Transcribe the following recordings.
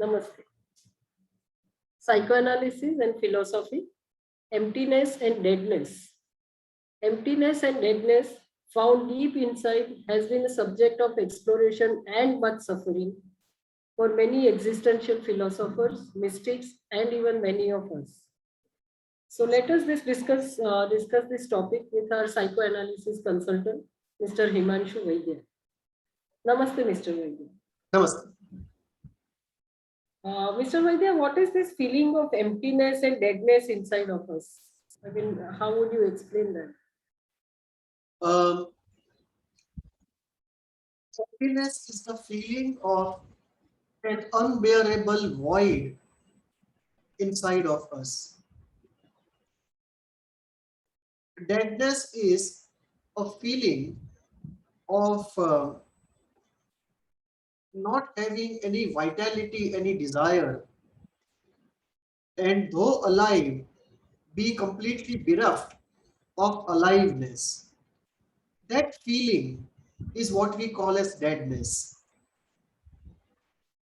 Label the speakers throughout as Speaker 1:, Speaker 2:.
Speaker 1: Namaste. Psychoanalysis and philosophy, emptiness and deadness. Emptiness and deadness, found deep inside, has been a subject of exploration and much suffering for many existential philosophers, mystics, and even many of us. So let us discuss this topic with our psychoanalysis consultant, Mr. Himanshu Vaidya. Namaste, Mr. Vaidya.
Speaker 2: Namaste.
Speaker 1: Mr. Vaidya, what is this feeling of emptiness and deadness inside of us? I mean, how would you explain that?
Speaker 2: Emptiness is the feeling of an unbearable void inside of us. Deadness is a feeling of not having any vitality, any desire, and though alive, be completely bereft of aliveness. That feeling is what we call as deadness.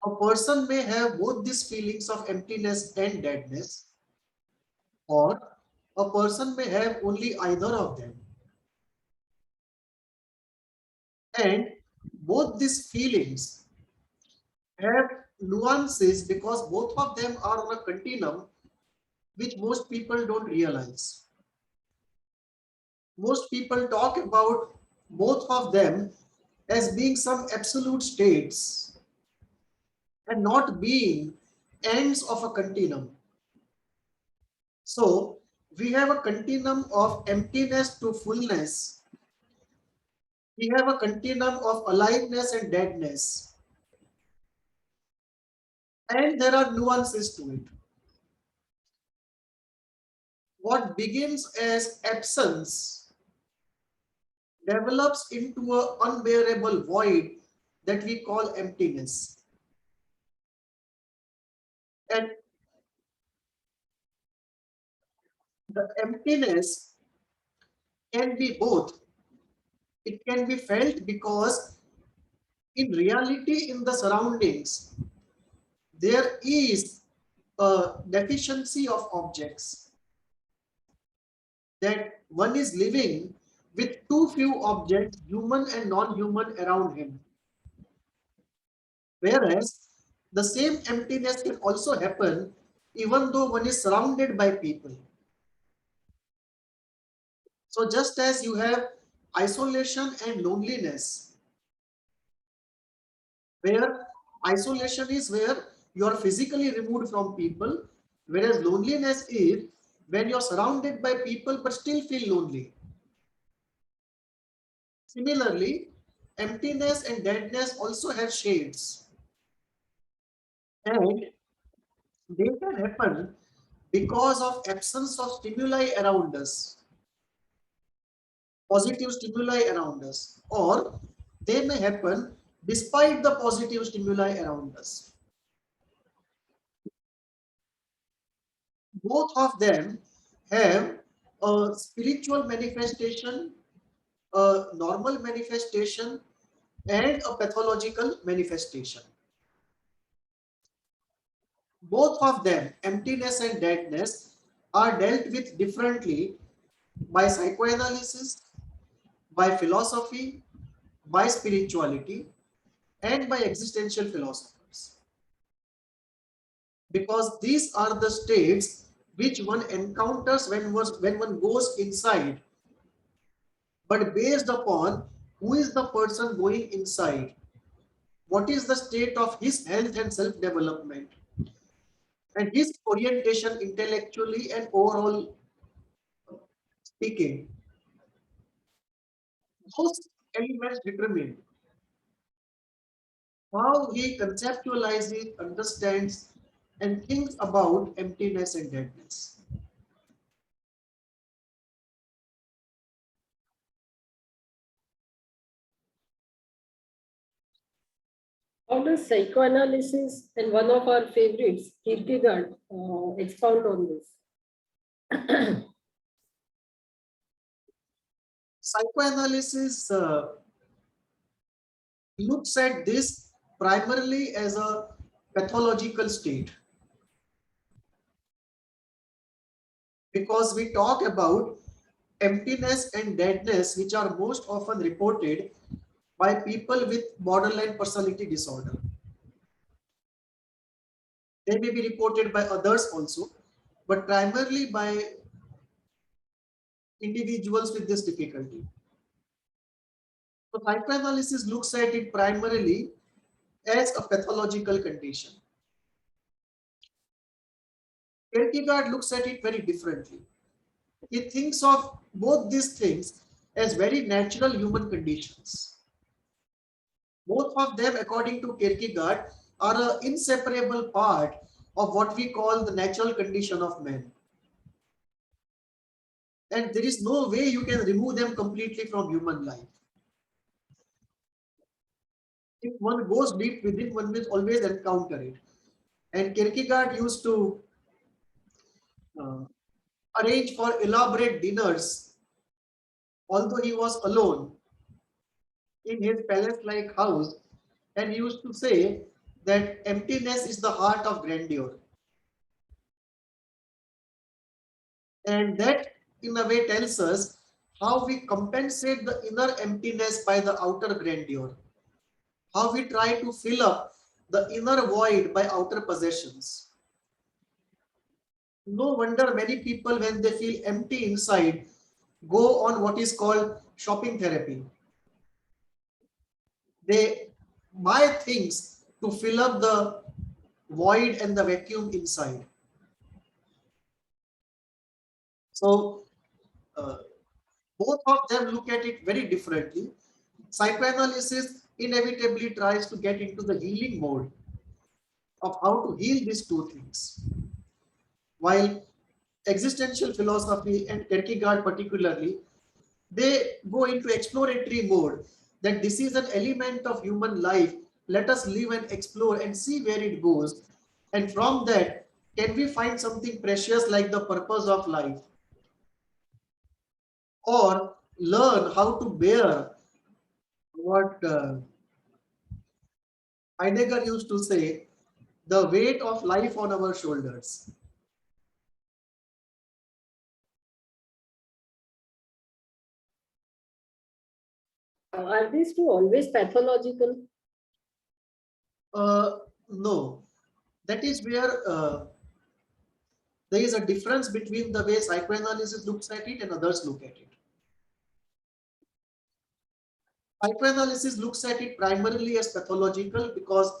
Speaker 2: A person may have both these feelings of emptiness and deadness, or a person may have only either of them. And both these feelings have nuances because both of them are on a continuum which most people don't realize. Most people talk about both of them as being some absolute states and not being ends of a continuum. So we have a continuum of emptiness to fullness. We have a continuum of aliveness and deadness. And there are nuances to it. What begins as absence develops into an unbearable void that we call emptiness. And the emptiness can be both. It can be felt because in reality, in the surroundings, there is a deficiency of objects, that one is living with too few objects, human and non-human, around him. Whereas the same emptiness can also happen even though one is surrounded by people. So just as you have isolation and loneliness, where isolation is where you are physically removed from people, whereas loneliness is when you're surrounded by people but still feel lonely. Similarly, emptiness and deadness also have shades, and they can happen because of absence of stimuli around us, positive stimuli around us, or they may happen despite the positive stimuli around us. Both of them have a spiritual manifestation, a normal manifestation, and a pathological manifestation. Both of them, emptiness and deadness, are dealt with differently by psychoanalysis, by philosophy, by spirituality, and by existential philosophers. Because these are the states which one encounters when one goes inside, but based upon who is the person going inside, what is the state of his health and self-development, and his orientation intellectually and overall speaking. Those elements determine how he conceptualizes, understands, and thinks about emptiness and deadness.
Speaker 1: How does psychoanalysis and one of our favorites, Kierkegaard, expound on this?
Speaker 2: Psychoanalysis looks at this primarily as a pathological state, because we talk about emptiness and deadness, which are most often reported by people with borderline personality disorder. They may be reported by others also, but primarily by individuals with this difficulty. So psychoanalysis looks at it primarily as a pathological condition. Kierkegaard looks at it very differently. He thinks of both these things as very natural human conditions. Both of them, according to Kierkegaard, are an inseparable part of what we call the natural condition of man. And there is no way you can remove them completely from human life. If one goes deep within, one will always encounter it. And Kierkegaard used to uh, arrange for elaborate dinners, although he was alone in his palace-like house, and he used to say that emptiness is the heart of grandeur. And that, in a way, tells us how we compensate the inner emptiness by the outer grandeur, how we try to fill up the inner void by outer possessions. No wonder many people, when they feel empty inside, go on what is called shopping therapy. They buy things to fill up the void and the vacuum inside. So both of them look at it very differently. Psychoanalysis inevitably tries to get into the healing mode of how to heal these two things, while existential philosophy and Kierkegaard particularly, they go into exploratory mode, that this is an element of human life. Let us live and explore and see where it goes. And from that, can we find something precious like the purpose of life? Or learn how to bear what Heidegger used to say, the weight of life on our shoulders.
Speaker 1: Are these two always pathological?
Speaker 2: No, that is where there is a difference between the way psychoanalysis looks at it and others look at it. Psychoanalysis looks at it primarily as pathological because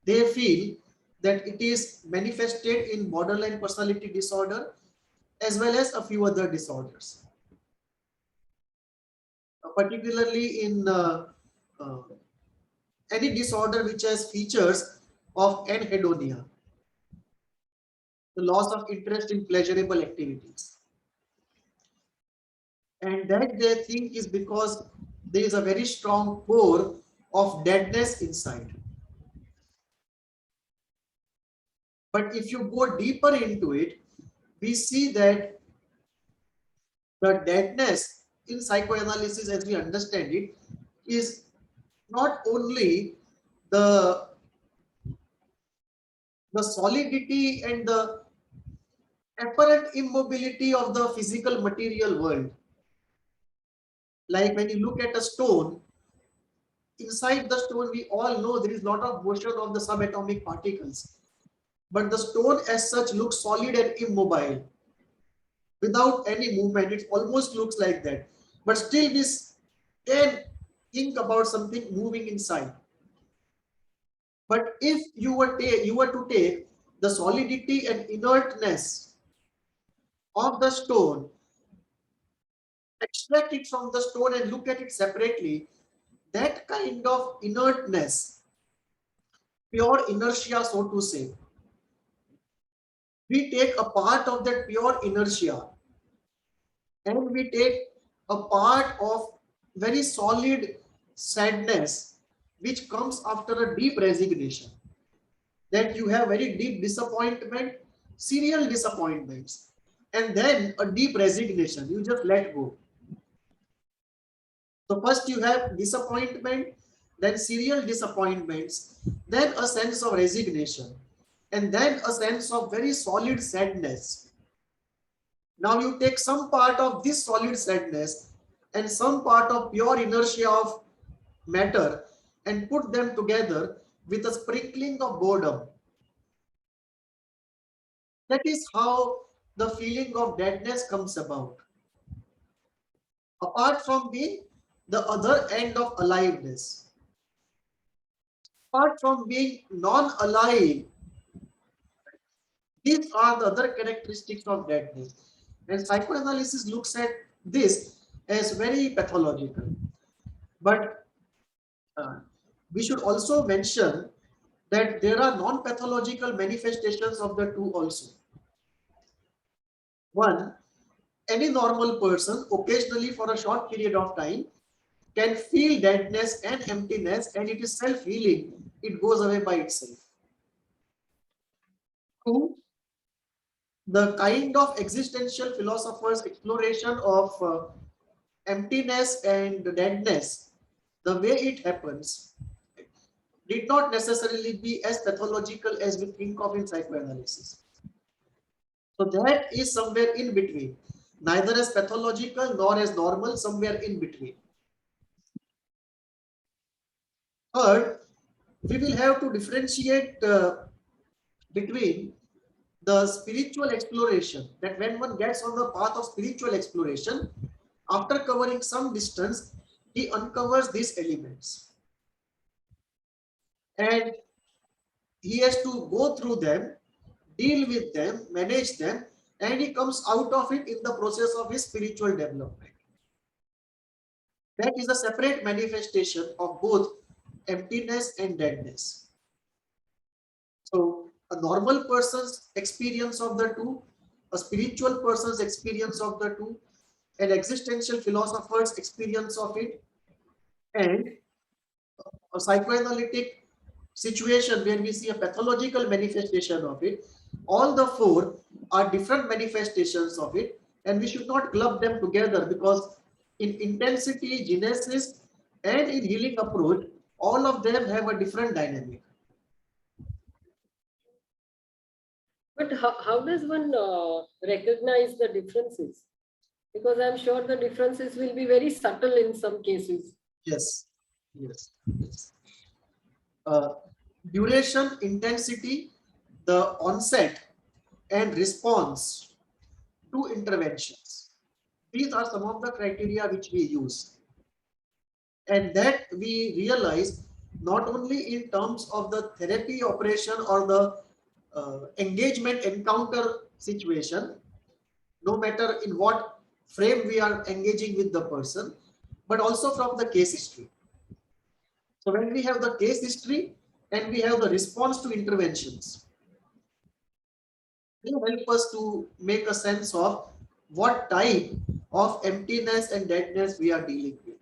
Speaker 2: they feel that it is manifested in borderline personality disorder as well as a few other disorders. Particularly in uh, any disorder which has features of anhedonia, the loss of interest in pleasurable activities. And that they think is because there is a very strong core of deadness inside. But if you go deeper into it, we see that the deadness in psychoanalysis, as we understand it, is not only the, the solidity and the apparent immobility of the physical material world. Like when you look at a stone, inside the stone, we all know there is a lot of motion of the subatomic particles. But the stone as such looks solid and immobile without any movement. It almost looks like that. But still we can think about something moving inside. But if you were to take the solidity and inertness of the stone, extract it from the stone and look at it separately, that kind of inertness, pure inertia, so to say, we take a part of that pure inertia and we take a part of very solid sadness which comes after a deep resignation, that you have very deep disappointment, serial disappointments, and then a deep resignation, you just let go. So first you have disappointment, then serial disappointments, then a sense of resignation, and then a sense of very solid sadness. Now you take some part of this solid sadness and some part of pure inertia of matter and put them together with a sprinkling of boredom. That is how the feeling of deadness comes about. Apart from being the other end of aliveness, apart from being non-alive, these are the other characteristics of deadness. And psychoanalysis looks at this as very pathological. But we should also mention that there are non-pathological manifestations of the two also. One, any normal person occasionally for a short period of time can feel deadness and emptiness, and it is self-healing. It goes away by itself. Two, the kind of existential philosophers' exploration of emptiness and deadness, the way it happens, did not necessarily be as pathological as we think of in psychoanalysis. So that is somewhere in between, neither as pathological nor as normal, somewhere in between. Third, we will have to differentiate between the spiritual exploration, that when one gets on the path of spiritual exploration, after covering some distance, he uncovers these elements. And he has to go through them, deal with them, manage them, and he comes out of it in the process of his spiritual development. That is a separate manifestation of both emptiness and deadness. So a normal person's experience of the two, a spiritual person's experience of the two, an existential philosopher's experience of it, and a psychoanalytic situation where we see a pathological manifestation of it. All the four are different manifestations of it, and we should not club them together, because in intensity, genesis, and in healing approach, all of them have a different dynamic.
Speaker 1: But how does one recognize the differences? Because I'm sure the differences will be very subtle in some cases.
Speaker 2: Yes, yes, yes. Duration, intensity, the onset, and response to interventions. These are some of the criteria which we use. And that we realize not only in terms of the therapy operation or the engagement encounter situation, no matter in what frame we are engaging with the person, but also from the case history. So when we have the case history and we have the response to interventions, they help us to make a sense of what type of emptiness and deadness we are dealing with.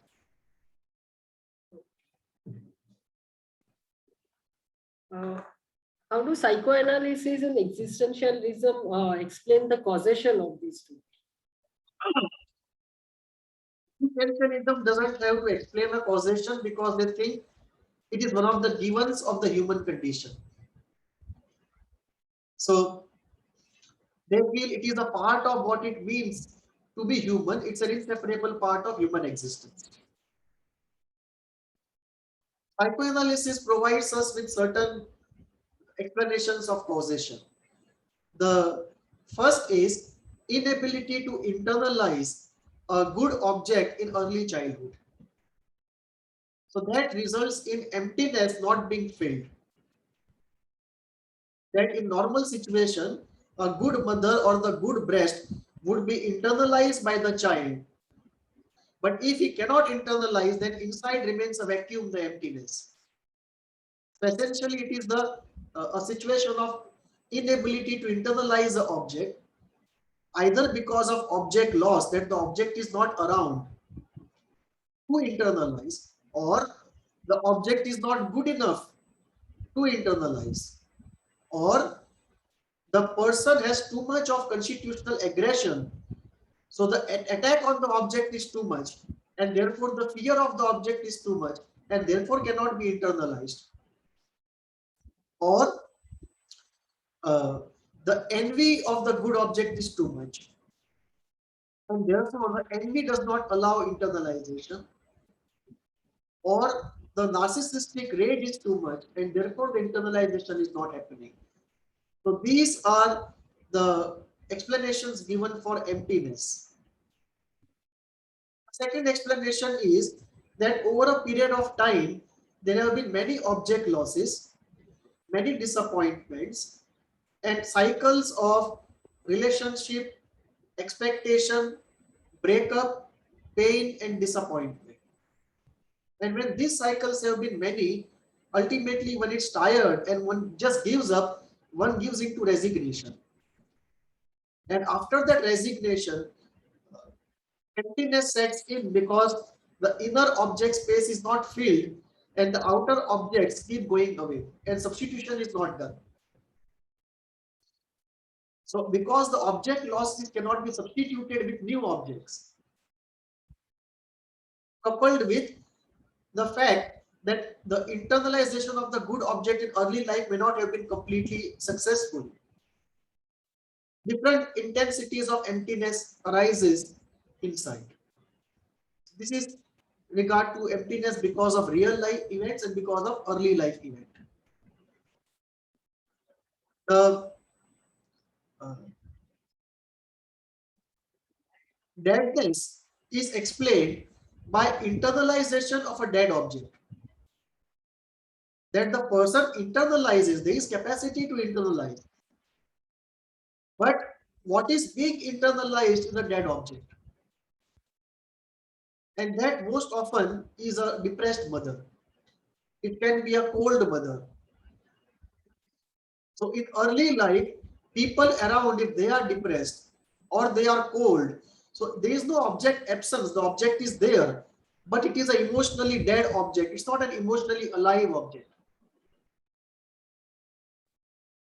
Speaker 1: How do psychoanalysis and existentialism explain the causation of these two?
Speaker 2: Existentialism doesn't have to explain a causation because they think it is one of the givens of the human condition. So they feel it is a part of what it means to be human. It's an inseparable part of human existence. Psychoanalysis provides us with certain explanations of causation. The first is inability to internalize a good object in early childhood. So that results in emptiness not being filled. That in normal situation, a good mother or the good breast would be internalized by the child. But if he cannot internalize, then inside remains a vacuum, the emptiness. So essentially, it is a situation of inability to internalize the object, either because of object loss, that the object is not around to internalize, or the object is not good enough to internalize, or the person has too much of constitutional aggression. So the attack on the object is too much, and therefore the fear of the object is too much, and therefore cannot be internalized, or the envy of the good object is too much, and therefore the envy does not allow internalization, or the narcissistic rage is too much and therefore the internalization is not happening. So these are the explanations given for emptiness. Second explanation is that over a period of time, there have been many object losses, many disappointments, and cycles of relationship, expectation, breakup, pain, and disappointment. And when these cycles have been many, ultimately when it's tired and one just gives up, one gives into resignation. And after that resignation, emptiness sets in because the inner object space is not filled and the outer objects keep going away and substitution is not done. So because the object losses cannot be substituted with new objects, coupled with the fact that the internalization of the good object in early life may not have been completely successful, different intensities of emptiness arises inside. This is regard to emptiness because of real life events and because of early life event. The uh, deadness is explained by internalization of a dead object. That the person internalizes, there is capacity to internalize. But what is being internalized is a dead object. And that most often is a depressed mother. It can be a cold mother. So in early life, people around, if they are depressed or they are cold, so there is no object absence, the object is there, but it is an emotionally dead object. It's not an emotionally alive object.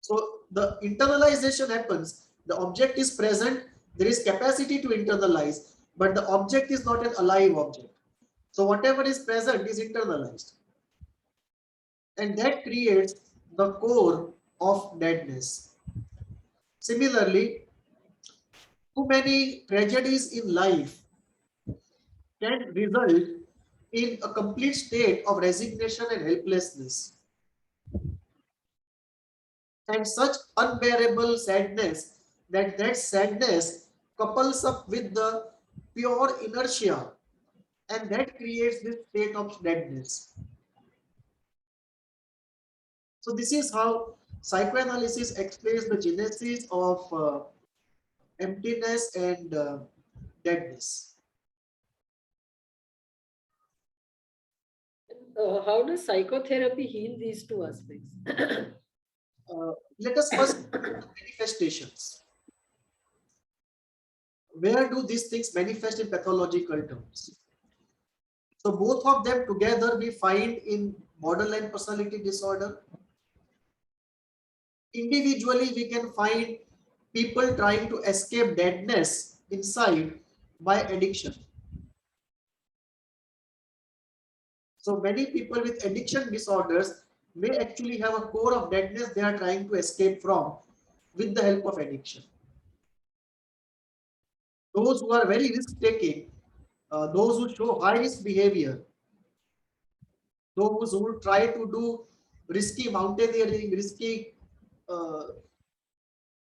Speaker 2: So the internalization happens, the object is present, there is capacity to internalize, but the object is not an alive object. So whatever is present is internalized. And that creates the core of deadness. Similarly, too many tragedies in life can result in a complete state of resignation and helplessness. And such unbearable sadness that sadness couples up with the pure inertia, and that creates this state of deadness. So this is how psychoanalysis explains the genesis of emptiness and deadness.
Speaker 1: How does psychotherapy heal these two aspects?
Speaker 2: Let us first look at manifestations. Where do these things manifest in pathological terms? So both of them together we find in borderline personality disorder. Individually, we can find people trying to escape deadness inside by addiction. So many people with addiction disorders may actually have a core of deadness they are trying to escape from with the help of addiction. Those who are very risk-taking, those who show high risk behavior, those who try to do risky mountaineering, risky uh,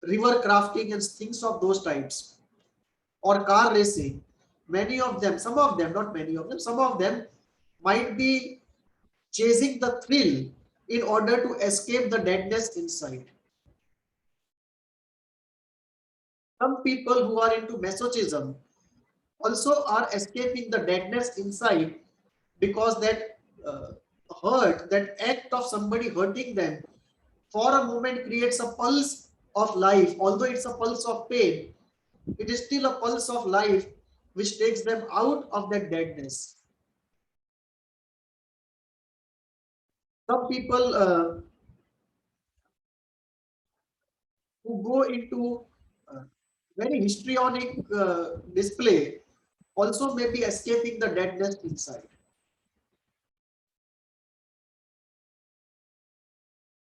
Speaker 2: river crafting and things of those types, or car racing, many of them, some of them, not many of them, some of them might be chasing the thrill in order to escape the deadness inside. Some people who are into masochism also are escaping the deadness inside because that hurt, that act of somebody hurting them for a moment creates a pulse of life. Although it's a pulse of pain, it is still a pulse of life which takes them out of that deadness. Some people who go into very histrionic display also may be escaping the deadness inside.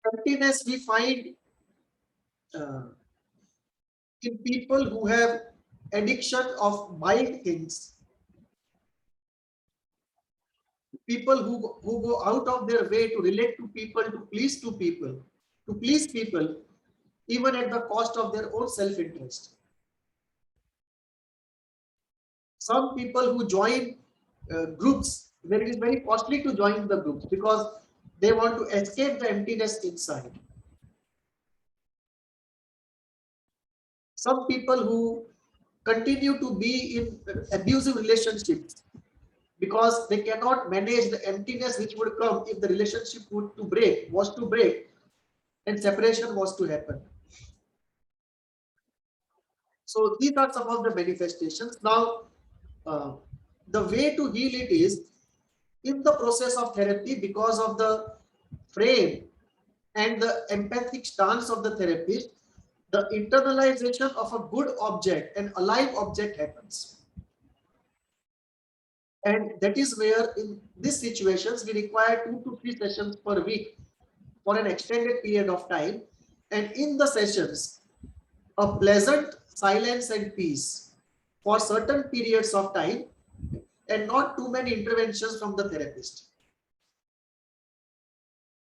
Speaker 2: Emptiness we find uh, in people who have addiction of buying things, people who go out of their way to relate to people, to please people, even at the cost of their own self-interest. Some people who join groups where it is very costly to join the groups because they want to escape the emptiness inside. Some people who continue to be in abusive relationships because they cannot manage the emptiness which would come if the relationship was to break and separation was to happen. So these are some of the manifestations. Now, uh, the way to heal it is in the process of therapy, because of the frame and the empathic stance of the therapist, the internalization of a good object, an alive object happens. And that is where in these situations, we require 2 to 3 sessions per week for an extended period of time. And in the sessions, a pleasant silence and peace for certain periods of time and not too many interventions from the therapist.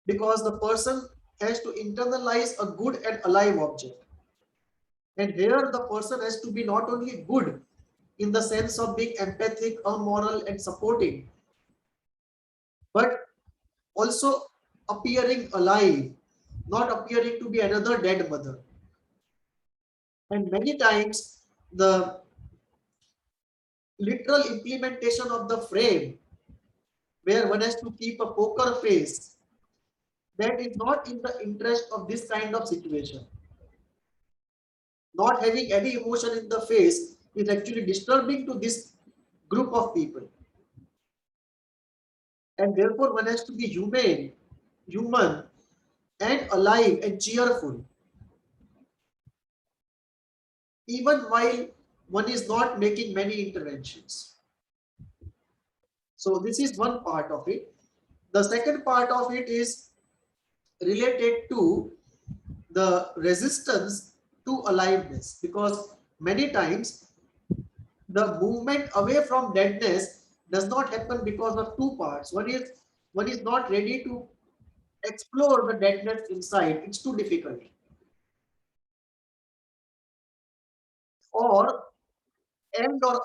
Speaker 2: Because the person has to internalize a good and alive object. And here the person has to be not only good in the sense of being empathic, moral and supporting, but also appearing alive, not appearing to be another dead mother. And many times the literal implementation of the frame where one has to keep a poker face, that is not in the interest of this kind of situation. Not having any emotion in the face is actually disturbing to this group of people. And therefore one has to be human and alive and cheerful, even while one is not making many interventions. So this is one part of it. The second part of it is related to the resistance to aliveness, because many times the movement away from deadness does not happen because of two parts. One is not ready to explore the deadness inside, it's too difficult, or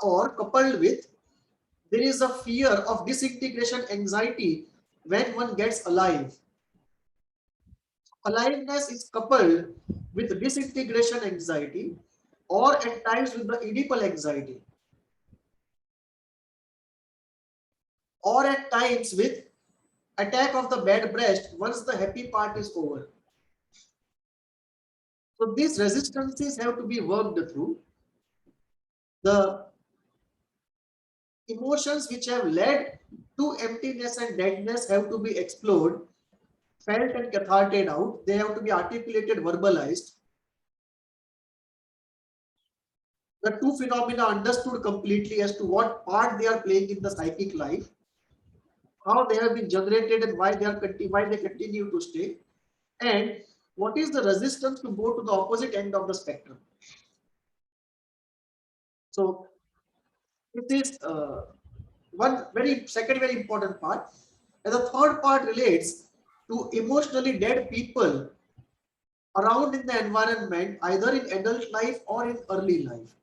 Speaker 2: or coupled with there is a fear of disintegration anxiety when one gets alive. Aliveness is coupled with disintegration anxiety, or at times with the Oedipal anxiety, or at times with attack of the bad breast once the happy part is over. So these resistances have to be worked through. The emotions which have led to emptiness and deadness have to be explored, felt and catharted out. They have to be articulated, verbalized. The two phenomena understood completely as to what part they are playing in the psychic life, how they have been generated and why they continue to stay, and what is the resistance to go to the opposite end of the spectrum. So this is one very second very important part. And the third part relates to emotionally dead people around in the environment, either in adult life or in early life,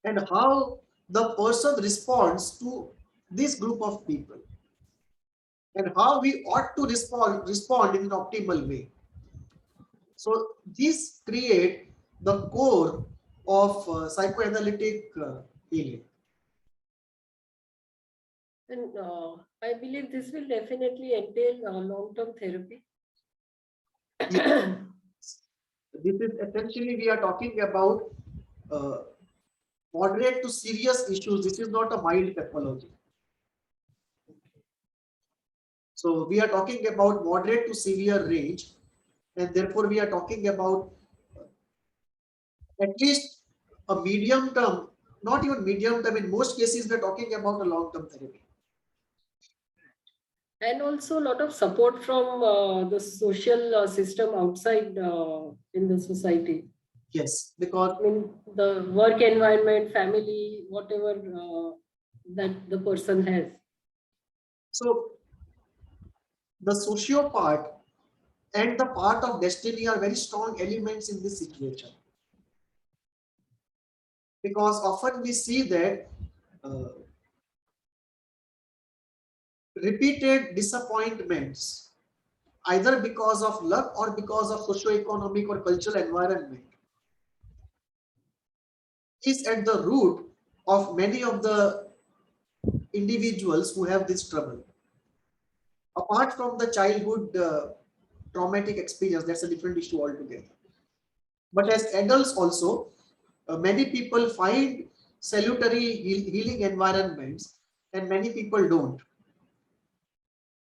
Speaker 2: and how the person responds to this group of people, and how we ought to respond in an optimal way. So these create the core of psychoanalytic healing.
Speaker 1: And I believe this will definitely entail long-term therapy.
Speaker 2: This is essentially we are talking about uh, moderate to serious issues. This is not a mild pathology. So we are talking about moderate to severe range, and therefore we are talking about at least a medium term, not even medium term. In most cases, we are talking about a long term therapy.
Speaker 1: And also a lot of support from the social system outside in the society.
Speaker 2: Yes, because
Speaker 1: I mean, the work environment, family, whatever that the person has.
Speaker 2: so the socio part and the part of destiny are very strong elements in this situation, because often we see that uh, repeated disappointments, either because of luck or because of socio-economic or cultural environment, is at the root of many of the individuals who have this trouble. Apart from the childhood traumatic experience, that's a different issue altogether. But as adults also, many people find salutary healing environments and many people don't.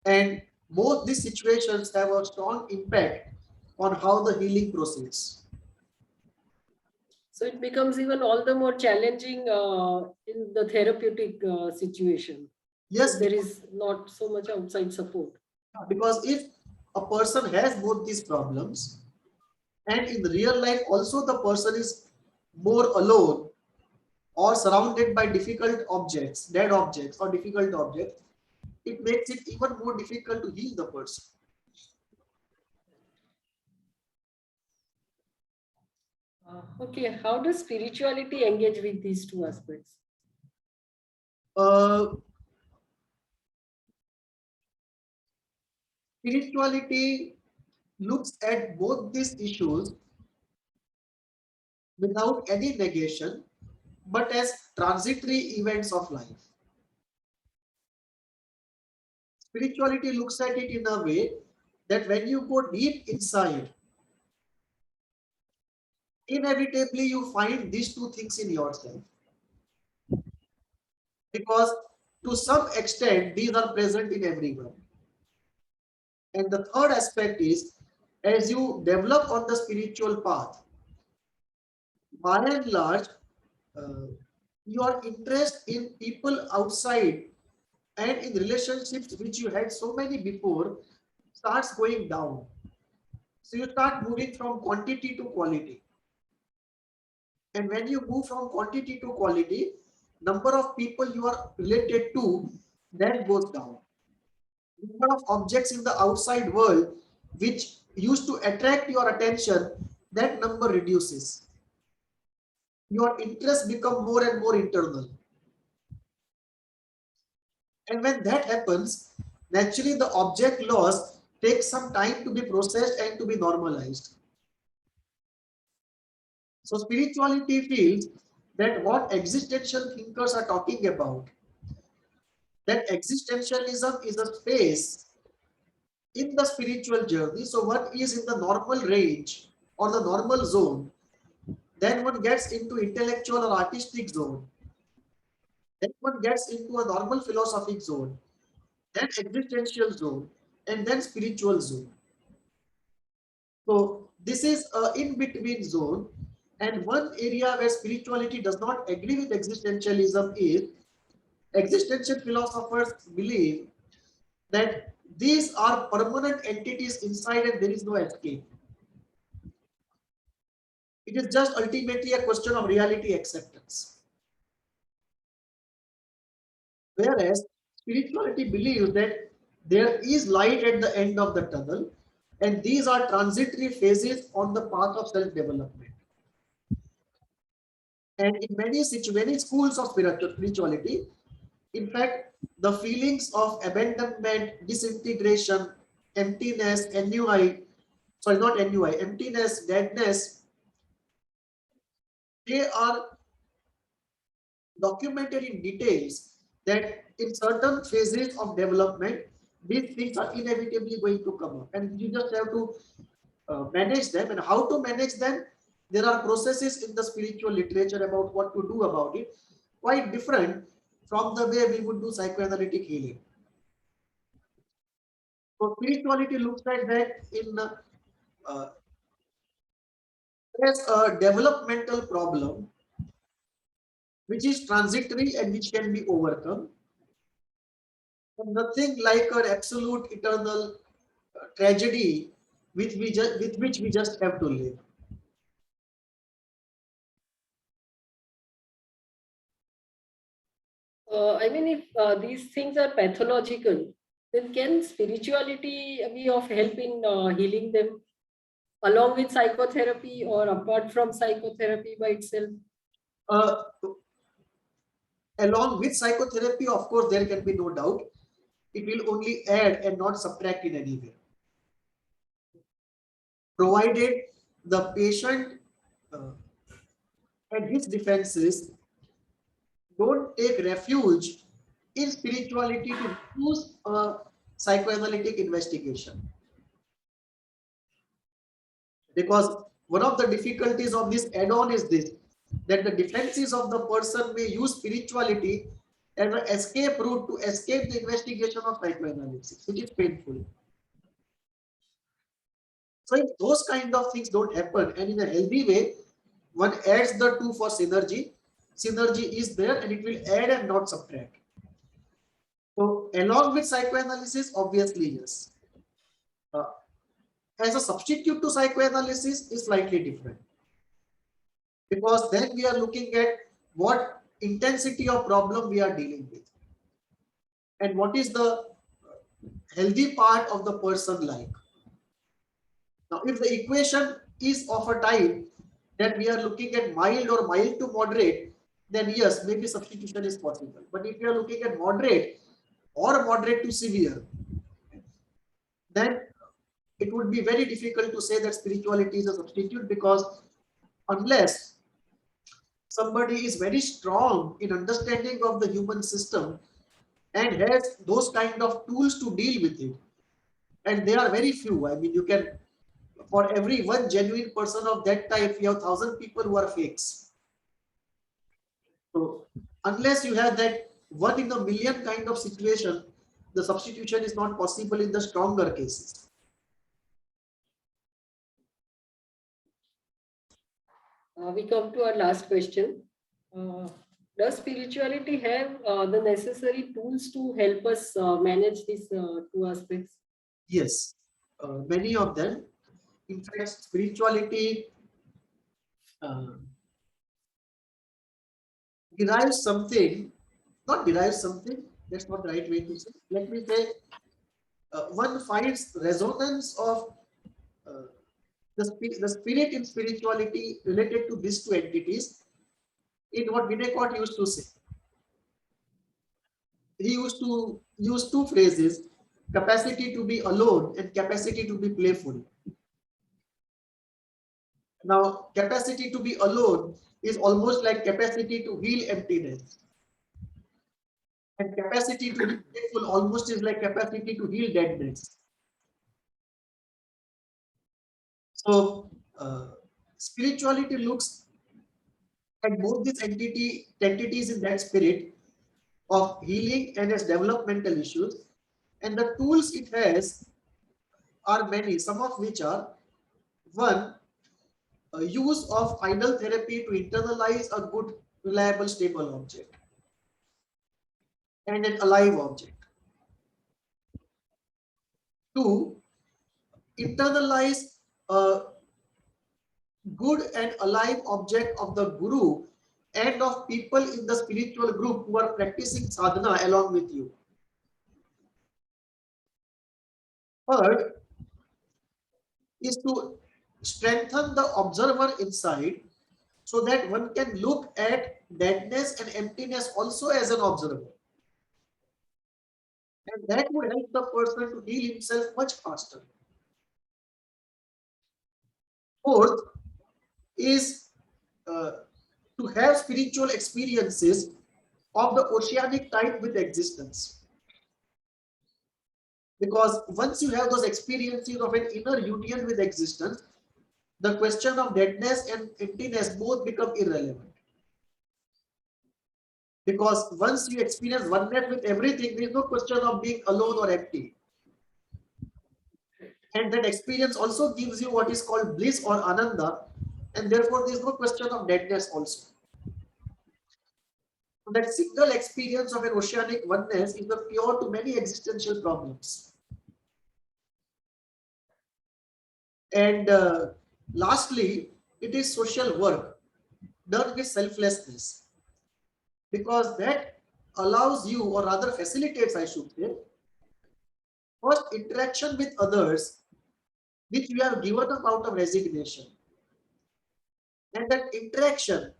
Speaker 2: And both these situations have a strong impact on how the healing proceeds.
Speaker 1: So it becomes even all the more challenging in the therapeutic situation
Speaker 2: Yes,
Speaker 1: if there is not so much outside support.
Speaker 2: because if a person has both these problems, and in real life also the person is more alone or surrounded by difficult objects, dead objects or difficult objects, it makes it even more difficult to heal the person.
Speaker 1: Okay, how does spirituality engage with these two aspects?
Speaker 2: Uh, Spirituality looks at both these issues without any negation, but as transitory events of life. Spirituality looks at it in a way that when you go deep inside, inevitably you find these two things in yourself, because to some extent these are present in everyone. And the third aspect is, as you develop on the spiritual path, by and large, uh, your interest in people outside and in relationships which you had so many before starts going down. So you start moving from quantity to quality. And when you move from quantity to quality, number of people you are related to then goes down. Number of objects in the outside world which used to attract your attention, that number reduces. Your interests become more and more internal. And when that happens, naturally the object loss takes some time to be processed and to be normalized. So spirituality feels that what existential thinkers are talking about, that existentialism is a space in the spiritual journey. So one is in the normal range or the normal zone, then one gets into intellectual or artistic zone, then one gets into a normal philosophic zone, then existential zone, and then spiritual zone. So this is a in-between zone, and one area where spirituality does not agree with existentialism is existential philosophers believe that these are permanent entities inside and there is no escape. It is just ultimately a question of reality acceptance. Whereas spirituality believes that there is light at the end of the tunnel, and these are transitory phases on the path of self-development. And in many schools of spirituality, in fact, the feelings of abandonment, disintegration, emptiness, ennui, sorry, not ennui, emptiness, deadness, they are documented in details that in certain phases of development, these things are inevitably going to come up. And you just have to manage them. And how to manage them, there are processes in the spiritual literature about what to do about it, quite different from the way we would do psychoanalytic healing. So spirituality looks like that in as a developmental problem which is transitory and which can be overcome. Nothing like an absolute eternal tragedy with which we just have to live.
Speaker 1: I mean, if these things are pathological, then can spirituality be of help in healing them along with psychotherapy or apart from psychotherapy by itself?
Speaker 2: Uh, Along with psychotherapy, of course, there can be no doubt. It will only add and not subtract in any way, provided the patient uh, and his defenses don't take refuge in spirituality to refuse a psychoanalytic investigation. Because one of the difficulties of this add-on is this, that the defenses of the person may use spirituality as an escape route to escape the investigation of psychoanalysis, which is painful. So if those kind of things don't happen, and in a healthy way, one adds the two for synergy. Synergy is there and it will add and not subtract. So along with psychoanalysis, obviously, yes. Uh, as a substitute to psychoanalysis is slightly different, because then we are looking at what intensity of problem we are dealing with and what is the healthy part of the person like. Now, if the equation is of a type that we are looking at mild or mild to moderate, then yes, maybe substitution is possible. But if you are looking at moderate or moderate to severe, then it would be very difficult to say that spirituality is a substitute, because unless somebody is very strong in understanding of the human system and has those kind of tools to deal with it, and they are very few. I mean, you can, for every one genuine person of that type, you have 1,000 people who are fakes. So unless you have that one in a million kind of situation, the substitution is not possible in the stronger cases.
Speaker 1: We come to our last question. Uh, does spirituality have the necessary tools to help us manage these two aspects?
Speaker 2: Yes, many of them. In fact, spirituality uh, derives something, not derives something, that's not the right way to say. Let me say, one finds resonance of uh, the spirit in spirituality related to these two entities in what Winnicott used to say. He used to use two phrases: capacity to be alone and capacity to be playful. Now, capacity to be alone is almost like capacity to heal emptiness, and capacity to be playful almost is like capacity to heal deadness. So, spirituality looks at both these entities in that spirit of healing and as developmental issues, and the tools it has are many, some of which are: one, use of idle therapy to internalize a good, reliable, stable object and an alive object. Two, internalize a good and alive object of the guru and of people in the spiritual group who are practicing sadhana along with you. Third is to strengthen the observer inside so that one can look at deadness and emptiness also as an observer. And that would help the person to heal himself much faster. Fourth is uh, to have spiritual experiences of the oceanic type with existence. Because once you have those experiences of an inner union with existence, the question of deadness and emptiness both become irrelevant. Because once you experience oneness with everything, there is no question of being alone or empty. And that experience also gives you what is called bliss or ananda, and therefore there is no question of deadness also. So that single experience of an oceanic oneness is the cure to many existential problems. And lastly, it is social work done with selflessness, because that allows you, or rather facilitates, I should say, first interaction with others, which we have given up out of resignation. And that interaction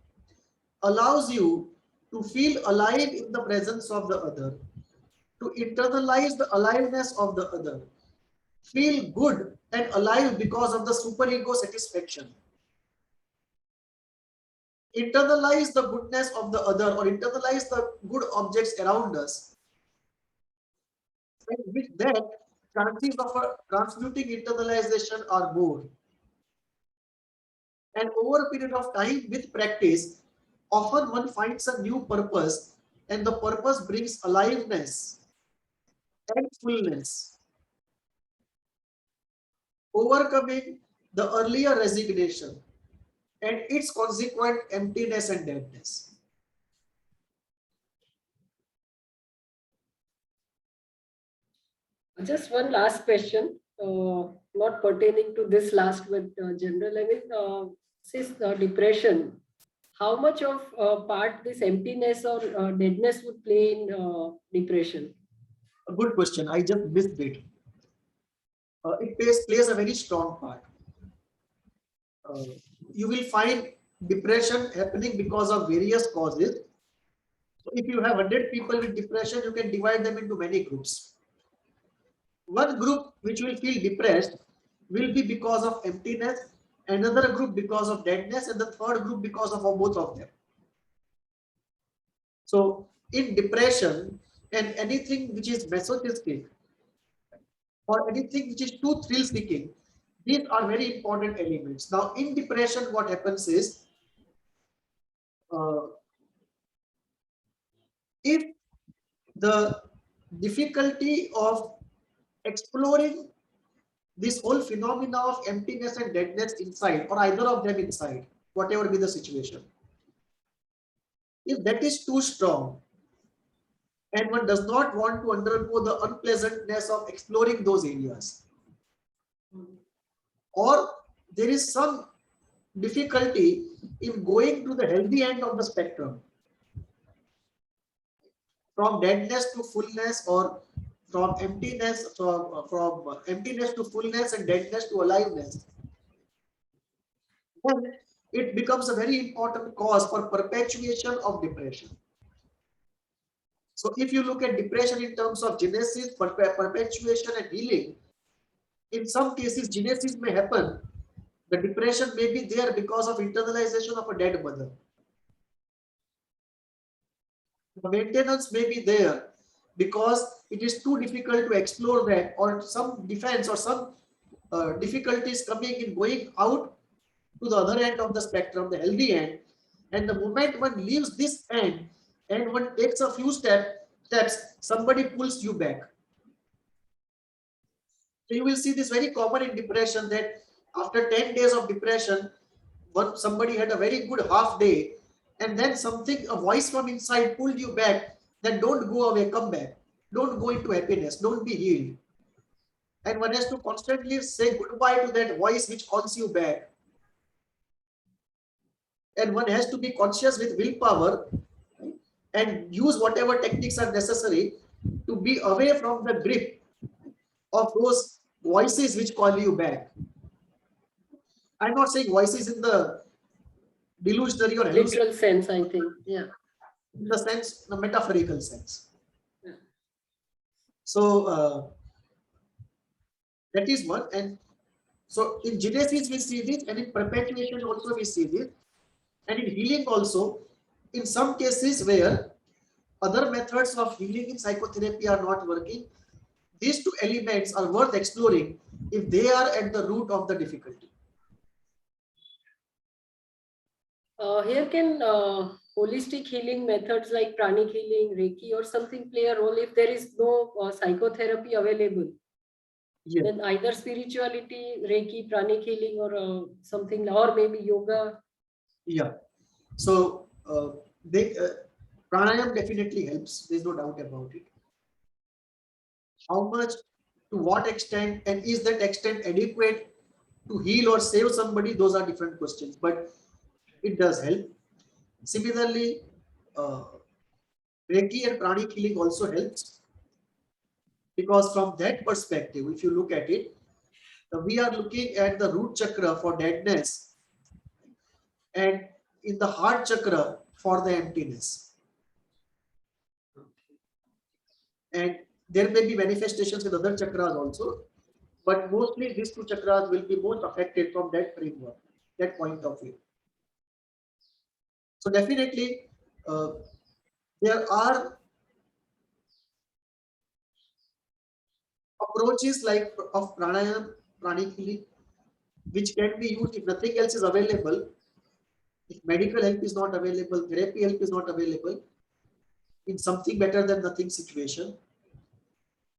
Speaker 2: allows you to feel alive in the presence of the other, to internalize the aliveness of the other, feel good and alive because of the superego satisfaction, internalize the goodness of the other, or internalize the good objects around us, and with that, chances of transmuting internalization are more. And over a period of time, with practice, often one finds a new purpose, and the purpose brings aliveness and fullness, overcoming the earlier resignation and its consequent emptiness and deadness.
Speaker 1: Just one last question, not pertaining to this last, but general. I mean, since depression, how much of part this emptiness or deadness would play in depression?
Speaker 2: A good question. I just missed it. It plays a very strong part. You will find depression happening because of various causes. So if you have 100 people with depression, you can divide them into many groups. One group which will feel depressed will be because of emptiness, another group because of deadness, and the third group because of both of them. So in depression, and anything which is masochistic or anything which is too thrill seeking, these are very important elements. Now in depression, what happens is, if the difficulty of exploring this whole phenomena of emptiness and deadness inside, or either of them inside, whatever be the situation, if that is too strong and one does not want to undergo the unpleasantness of exploring those areas, or there is some difficulty in going to the healthy end of the spectrum, from deadness to fullness, or from emptiness, from emptiness to fullness and deadness to aliveness, then it becomes a very important cause for perpetuation of depression. So if you look at depression in terms of genesis, perpetuation and healing, in some cases genesis may happen. The depression may be there because of internalization of a dead mother. The maintenance may be there because it is too difficult to explore that, or some defense or some difficulties coming in going out to the other end of the spectrum, the healthy end. And the moment one leaves this end and one takes a few steps, somebody pulls you back. So you will see this very common in depression, that after 10 days of depression, somebody had a very good half day, and then a voice from inside pulled you back, that don't go away, come back. Don't go into happiness, don't be healed. And one has to constantly say goodbye to that voice which calls you back. And one has to be conscious with willpower, right, and use whatever techniques are necessary to be away from the grip of those voices which call you back. I'm not saying voices in the delusionary or
Speaker 1: Literal sense, I think. Yeah.
Speaker 2: In the sense, the metaphorical sense.
Speaker 1: Yeah.
Speaker 2: So that is one. And so in genesis we see this, and in perpetuation also we see this, and in healing also, in some cases where other methods of healing in psychotherapy are not working, these two elements are worth exploring if they are at the root of the difficulty.
Speaker 1: Here can holistic healing methods like pranic healing, Reiki or something play a role if there is no psychotherapy available?
Speaker 2: Yes.
Speaker 1: Then either spirituality, Reiki, pranic healing, or something, or maybe yoga.
Speaker 2: Yeah. So Pranayam definitely helps. There's no doubt about it. How much, to what extent, and is that extent adequate to heal or save somebody? Those are different questions, but it does help. Similarly, uh, Reiki and pranic healing also helps, because from that perspective, if you look at it, we are looking at the root chakra for deadness and in the heart chakra for the emptiness. And there may be manifestations with other chakras also, but mostly these two chakras will be most affected from that framework, that point of view. So definitely, there are approaches like of pranayam, pranic healing, which can be used if nothing else is available. If medical help is not available, therapy help is not available, in something better than nothing situation,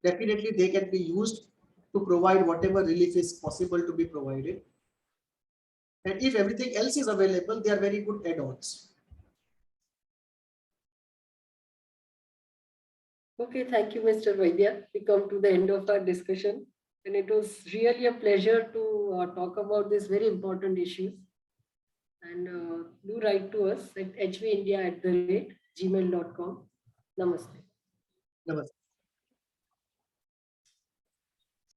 Speaker 2: definitely they can be used to provide whatever relief is possible to be provided. And if everything else is available, they are very good add-ons.
Speaker 1: Okay, thank you, Mr. Vaidya. We come to the end of our discussion, and it was really a pleasure to talk about these very important issues. And do write to us at hvindia@gmail.com. Namaste.
Speaker 2: Namaste.